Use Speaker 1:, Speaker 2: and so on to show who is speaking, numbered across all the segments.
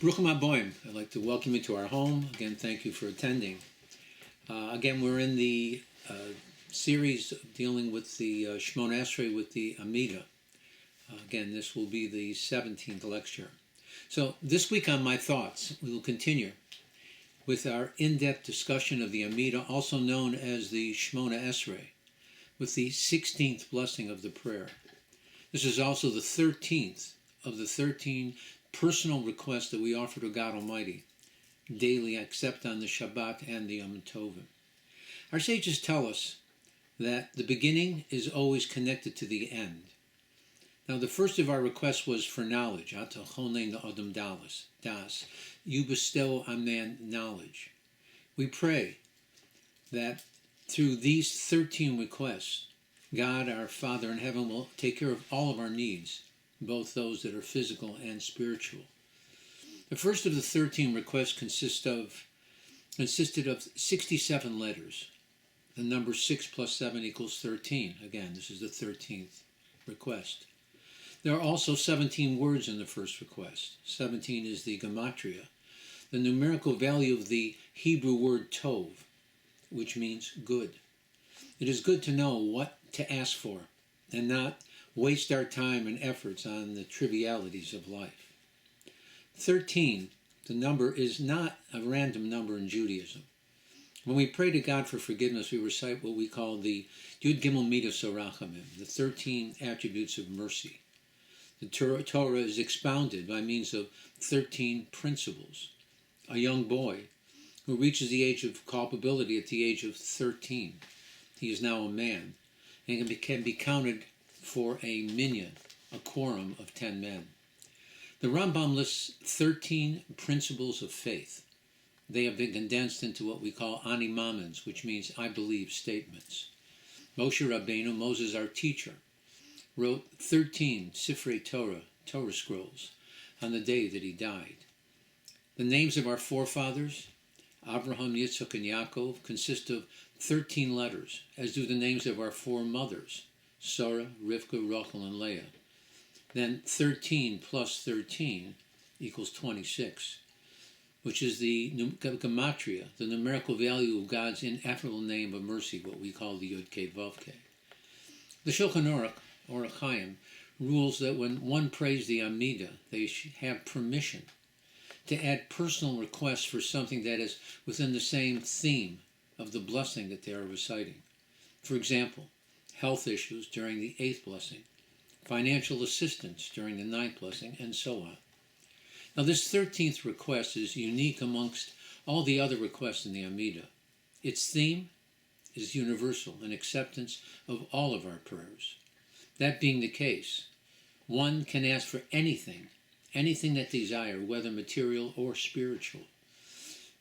Speaker 1: Bruchim Aboim. I'd like to welcome you to our home. Again, thank you for attending. Again, we're in the series dealing with the Shmona Esrei with the Amidah. Again, this will be the 17th lecture. So this week on My Thoughts, we will continue with our in-depth discussion of the Amidah, also known as the Shmona Esrei, with the 16th blessing of the prayer. This is also the 13th of the 13 personal requests that we offer to God Almighty daily, except on the Shabbat and the Yom Tovim. Our sages tell us that the beginning is always connected to the end. Now, the first of our requests was for knowledge. Ata chonein la'adam das. You bestow on man knowledge. We pray that through these 13 requests, God, our Father in heaven, will take care of all of our needs, both those that are physical and spiritual. The first of the 13 requests consisted of 67 letters. The number 6 plus 7 equals 13. Again, this is the 13th request. There are also 17 words in the first request. 17 is the gematria, the numerical value of the Hebrew word tov, which means good. It is good to know what to ask for and not waste our time and efforts on the trivialities of life. 13, the number, is not a random number in Judaism. When we pray to God for forgiveness, we recite what we call the Yud Gimel Midas Orachamim, the 13 attributes of mercy. The Torah is expounded by means of 13 principles. A young boy who reaches the age of culpability at the age of 13, he is now a man, and can be counted for a minyan, a quorum of 10 men. The Rambam lists 13 principles of faith. They have been condensed into what we call ani mamins, which means I believe statements. Moshe Rabbeinu, Moses our teacher, wrote 13 Sifrei Torah scrolls, on the day that he died. The names of our forefathers, Abraham, Yitzchak, and Yaakov, consist of 13 letters, as do the names of our four mothers, Sarah, Rivka, Rachel, and Leah. Then 13 plus 13 equals 26, which is the gematria, the numerical value of God's ineffable name of mercy, what we call the Yud Kei Vav Kei. The Shulchan Aruch, Orach Chaim, rules that when one prays the Amidah, they should have permission to add personal requests for something that is within the same theme of the blessing that they are reciting. For example, health issues during the 8th blessing, financial assistance during the 9th blessing, and so on. Now, this 13th request is unique amongst all the other requests in the Amidah. Its theme is universal, an acceptance of all of our prayers. That being the case, one can ask for anything that they desire, whether material or spiritual.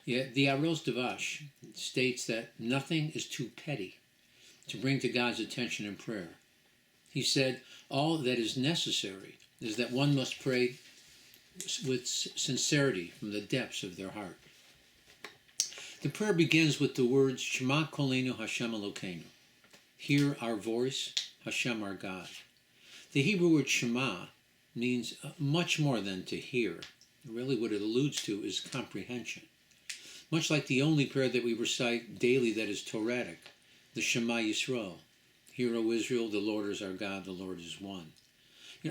Speaker 1: Yet the Aros Devash states that nothing is too petty to bring to God's attention in prayer. He said, all that is necessary is that one must pray with sincerity from the depths of their heart. The prayer begins with the words, Shema Kolenu Hashem Elokeinu. Hear our voice, Hashem our God. The Hebrew word Shema means much more than to hear. Really what it alludes to is comprehension. Much like the only prayer that we recite daily that is Torahic, the Shema Yisrael. Hear, O Israel, the Lord is our God, the Lord is one.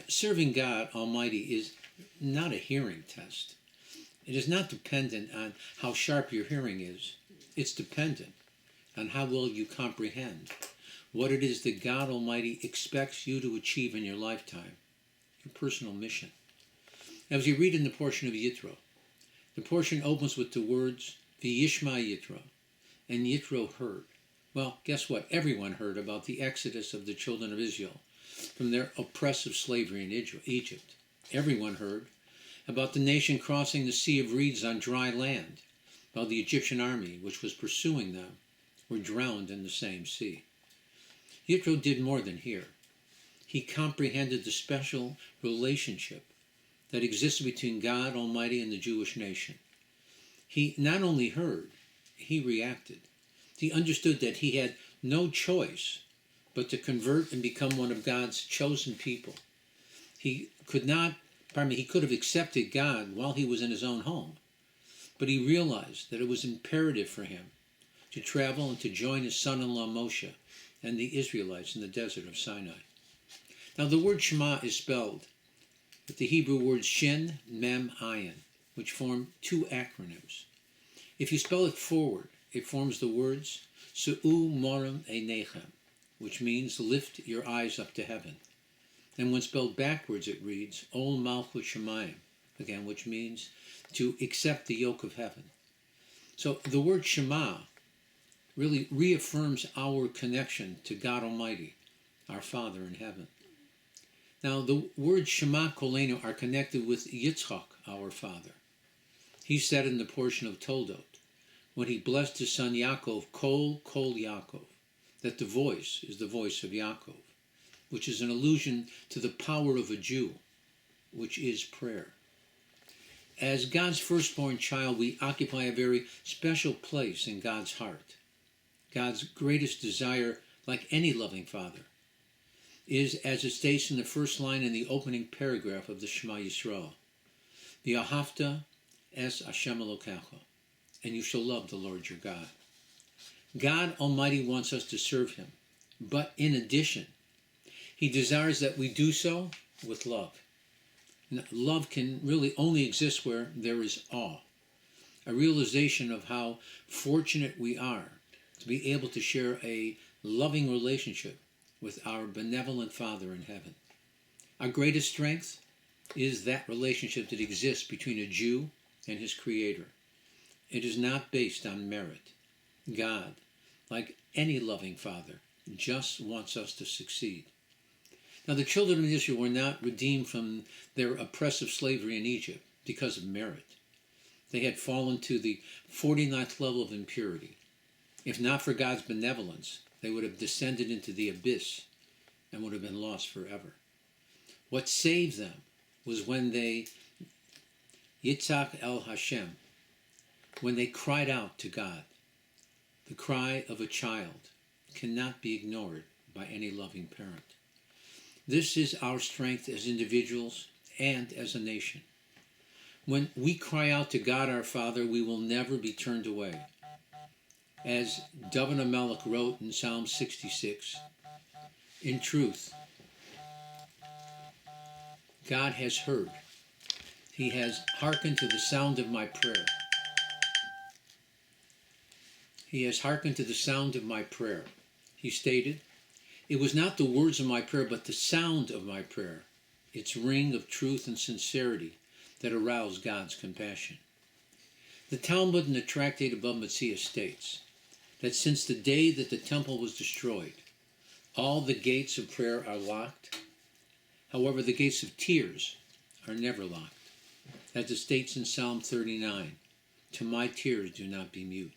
Speaker 1: Serving God Almighty is not a hearing test. It is not dependent on how sharp your hearing is. It's dependent on how well you comprehend what it is that God Almighty expects you to achieve in your lifetime, your personal mission. As you read in the portion of Yitro, the portion opens with the words, V'yishma Yitro, and Yitro heard. Well, guess what? Everyone heard about the exodus of the children of Israel from their oppressive slavery in Egypt. Everyone heard about the nation crossing the Sea of Reeds on dry land, while the Egyptian army, which was pursuing them, were drowned in the same sea. Yitro did more than hear. He comprehended the special relationship that existed between God Almighty and the Jewish nation. He not only heard, he reacted. He understood that he had no choice but to convert and become one of God's chosen people. He could not he could have accepted God while he was in his own home, but he realized that it was imperative for him to travel and to join his son-in-law Moshe and the Israelites in the desert of Sinai. Now the word Shema is spelled with the Hebrew words Shin, Mem, Ayin, which form two acronyms. If you spell it forward, it forms the words Su'u Morim Einechem, which means lift your eyes up to heaven. And when spelled backwards, it reads Ol Malchut Shemayim, again, which means to accept the yoke of heaven. So the word Shema really reaffirms our connection to God Almighty, our Father in heaven. Now, the words Shema Kolenu are connected with Yitzchak, our father. He said in the portion of Toldot, when he blessed his son Yaakov, Kol Yaakov, that the voice is the voice of Yaakov, which is an allusion to the power of a Jew, which is prayer. As God's firstborn child, we occupy a very special place in God's heart. God's greatest desire, like any loving father, is, as it states in the first line in the opening paragraph of the Shema Yisrael, V'ahavta es Hashem Elokecha, and you shall love the Lord your God. God Almighty wants us to serve him, but in addition, he desires that we do so with love. Now, love can really only exist where there is awe, a realization of how fortunate we are to be able to share a loving relationship with our benevolent Father in heaven. Our greatest strength is that relationship that exists between a Jew and his Creator. It is not based on merit. God, like any loving Father, just wants us to succeed. Now, the children of Israel were not redeemed from their oppressive slavery in Egypt because of merit. They had fallen to the 49th level of impurity. If not for God's benevolence, they would have descended into the abyss and would have been lost forever. What saved them was when they, Yitzhak el Hashem, when they cried out to God. The cry of a child cannot be ignored by any loving parent. This is our strength as individuals and as a nation. When we cry out to God our Father, we will never be turned away. As David HaMelech wrote in Psalm 66, in truth, God has heard. He has hearkened to the sound of my prayer. He has hearkened to the sound of my prayer. He stated, it was not the words of my prayer, but the sound of my prayer, its ring of truth and sincerity that aroused God's compassion. The Talmud in the Tractate above Matthias states that since the day that the temple was destroyed, all the gates of prayer are locked. However, the gates of tears are never locked. As it states in Psalm 39, to my tears do not be mute.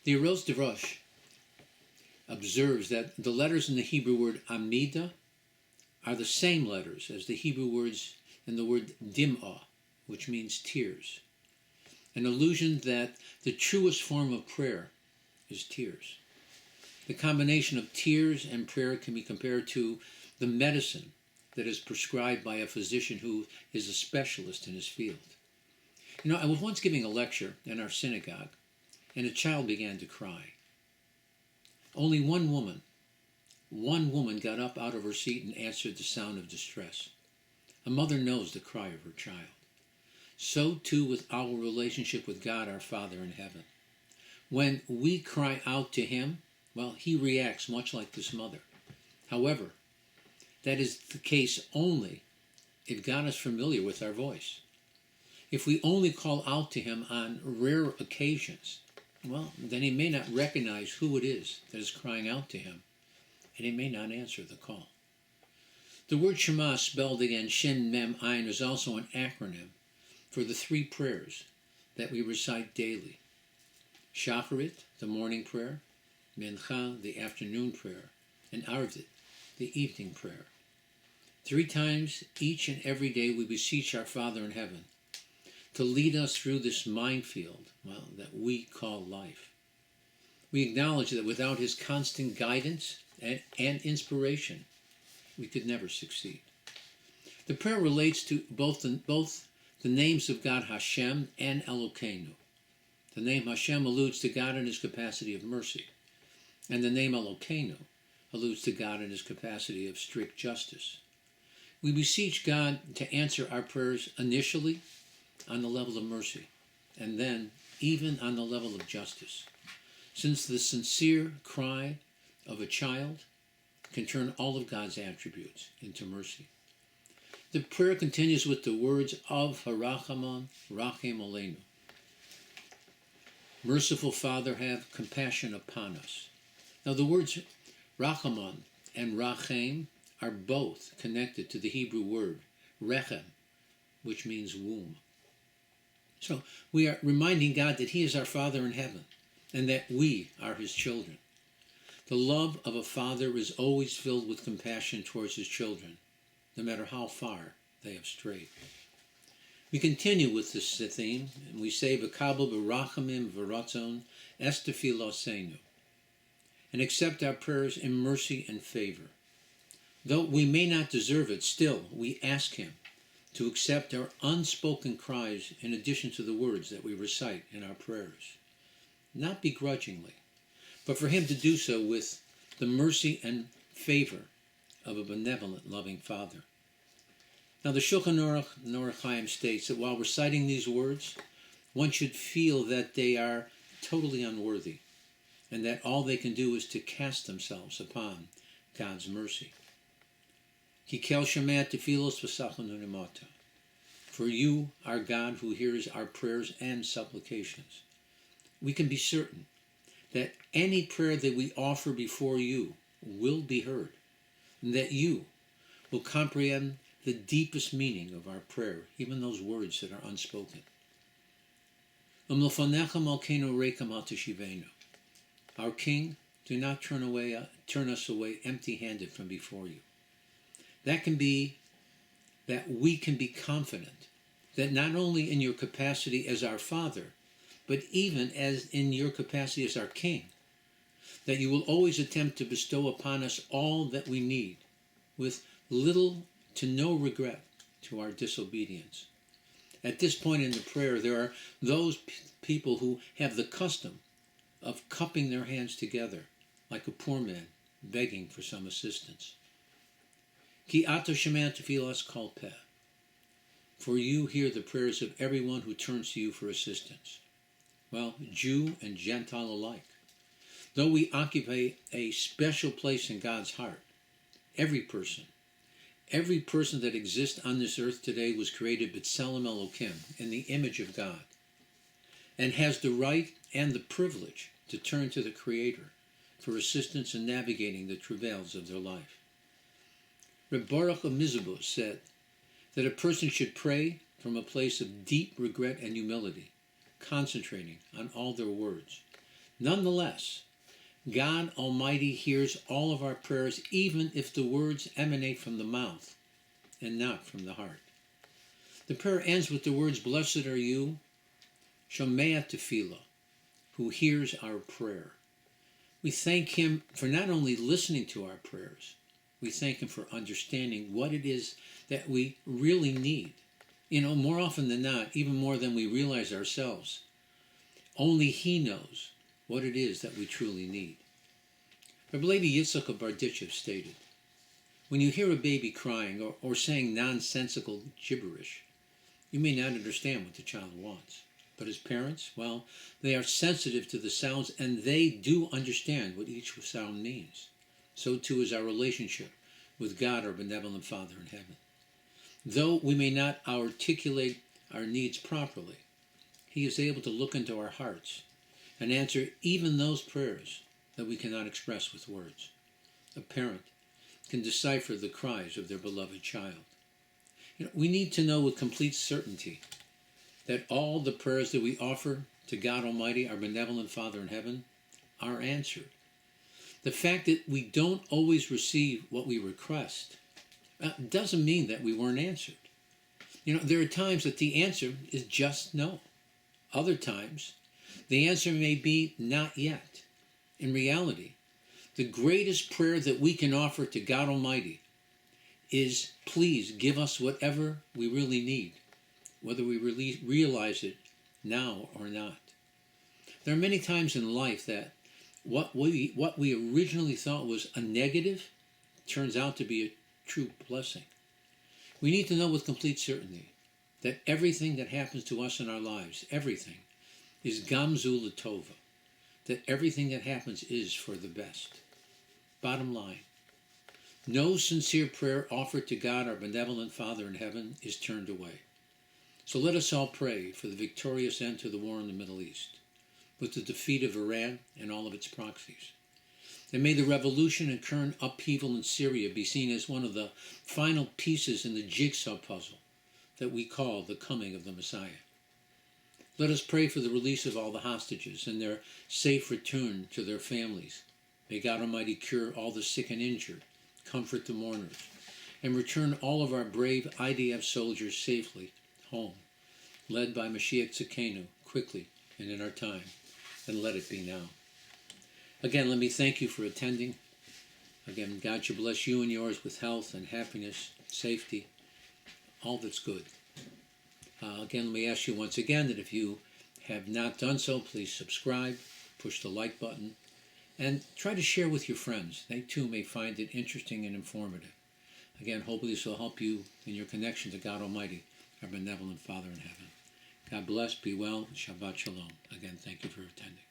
Speaker 1: The Eros Derosh observes that the letters in the Hebrew word Amidah are the same letters as the Hebrew words in the word Dim'ah, which means tears. An allusion that the truest form of prayer is tears. The combination of tears and prayer can be compared to the medicine that is prescribed by a physician who is a specialist in his field. You know, I was once giving a lecture in our synagogue, and a child began to cry. Only one woman got up out of her seat and answered the sound of distress. A mother knows the cry of her child. So too with our relationship with God, our Father in heaven. When we cry out to him, well, he reacts much like this mother. However, that is the case only if God is familiar with our voice. If we only call out to him on rare occasions, well, then he may not recognize who it is that is crying out to him, and he may not answer the call. The word Shema, spelled again Shin Mem Ayin, is also an acronym for the three prayers that we recite daily. Shacharit, the morning prayer, Mincha, the afternoon prayer, and Arvit, the evening prayer. 3 times each and every day we beseech our Father in heaven to lead us through this minefield, well, that we call life. We acknowledge that without his constant guidance and inspiration, we could never succeed. The prayer relates to both the names of God Hashem and Elokeinu. The name Hashem alludes to God in his capacity of mercy, and the name Elokeinu alludes to God in his capacity of strict justice. We beseech God to answer our prayers initially on the level of mercy, and then even on the level of justice, since the sincere cry of a child can turn all of God's attributes into mercy. The prayer continues with the words of Harachamon Rachem Aleinu. Merciful Father, have compassion upon us. Now the words Rachamon and Rachem are both connected to the Hebrew word Rechem, which means womb. So we are reminding God that he is our Father in heaven and that we are his children. The love of a father is always filled with compassion towards his children, no matter how far they have strayed. We continue with this theme, and we say, V'kabel b'rachamim v'ratzon es tefilosenu, and accept our prayers in mercy and favor. Though we may not deserve it, still we ask him to accept our unspoken cries in addition to the words that we recite in our prayers, not begrudgingly, but for him to do so with the mercy and favor of a benevolent, loving Father. Now the Shulchan Aruch Chaim states that while reciting these words, one should feel that they are totally unworthy, and that all they can do is to cast themselves upon God's mercy. Kikel Shemeh Tefilos V'Sachanu Nimata. For you are God who hears our prayers and supplications. We can be certain that any prayer that we offer before you will be heard, and that you will comprehend the deepest meaning of our prayer, even those words that are unspoken. Our King, do not turn us away empty-handed from before you. That we can be confident that not only in your capacity as our Father, but even as in your capacity as our King, that you will always attempt to bestow upon us all that we need, with little to no regret to our disobedience. At this point in the prayer, there are those people who have the custom of cupping their hands together, like a poor man begging for some assistance. Ki ato shemeh tefilas kol peh. For you hear the prayers of everyone who turns to you for assistance. Well, Jew and Gentile alike. Though we occupy a special place in God's heart, every person that exists on this earth today was created b'tselem Elokim, in the image of God, and has the right and the privilege to turn to the Creator for assistance in navigating the travails of their life. Reb Baruch of Mizabus said that a person should pray from a place of deep regret and humility, concentrating on all their words. Nonetheless, God Almighty hears all of our prayers, even if the words emanate from the mouth and not from the heart. The prayer ends with the words, Blessed are you, Shomea Tefillah, who hears our prayer. We thank him for not only listening to our prayers, we thank him for understanding what it is that we really need. More often than not, even more than we realize ourselves, only he knows what it is that we truly need. Rabbi Levi Yitzchak of Barditchev stated, when you hear a baby crying or saying nonsensical gibberish, you may not understand what the child wants. But as parents, well, they are sensitive to the sounds and they do understand what each sound means. So too is our relationship with God, our benevolent Father in heaven. Though we may not articulate our needs properly, he is able to look into our hearts and answer even those prayers that we cannot express with words. A parent can decipher the cries of their beloved child. We need to know with complete certainty that all the prayers that we offer to God Almighty, our benevolent Father in heaven, are answered. The fact that we don't always receive what we request doesn't mean that we weren't answered. There are times that the answer is just no. Other times, the answer may be not yet. In reality, the greatest prayer that we can offer to God Almighty is please give us whatever we really need, whether we realize it now or not. There are many times in life that what we originally thought was a negative turns out to be a true blessing. We need to know with complete certainty that everything that happens to us in our lives, everything, is gamzu l'tova, that everything that happens is for the best. Bottom line, no sincere prayer offered to God, our benevolent Father in heaven, is turned away. So let us all pray for the victorious end to the war in the Middle East, with the defeat of Iran and all of its proxies. And may the revolution and current upheaval in Syria be seen as one of the final pieces in the jigsaw puzzle that we call the coming of the Messiah. Let us pray for the release of all the hostages and their safe return to their families. May God Almighty cure all the sick and injured, comfort the mourners, and return all of our brave IDF soldiers safely home, led by Mashiach Tzidkenu, quickly and in our time, and let it be now. Again, let me thank you for attending. Again, God should bless you and yours with health and happiness, safety, all that's good. Again, let me ask you once again that if you have not done so, please subscribe, push the like button, and try to share with your friends. They too may find it interesting and informative. Again, hopefully this will help you in your connection to God Almighty, our benevolent Father in heaven. God bless, be well, and Shabbat Shalom. Again, thank you for attending.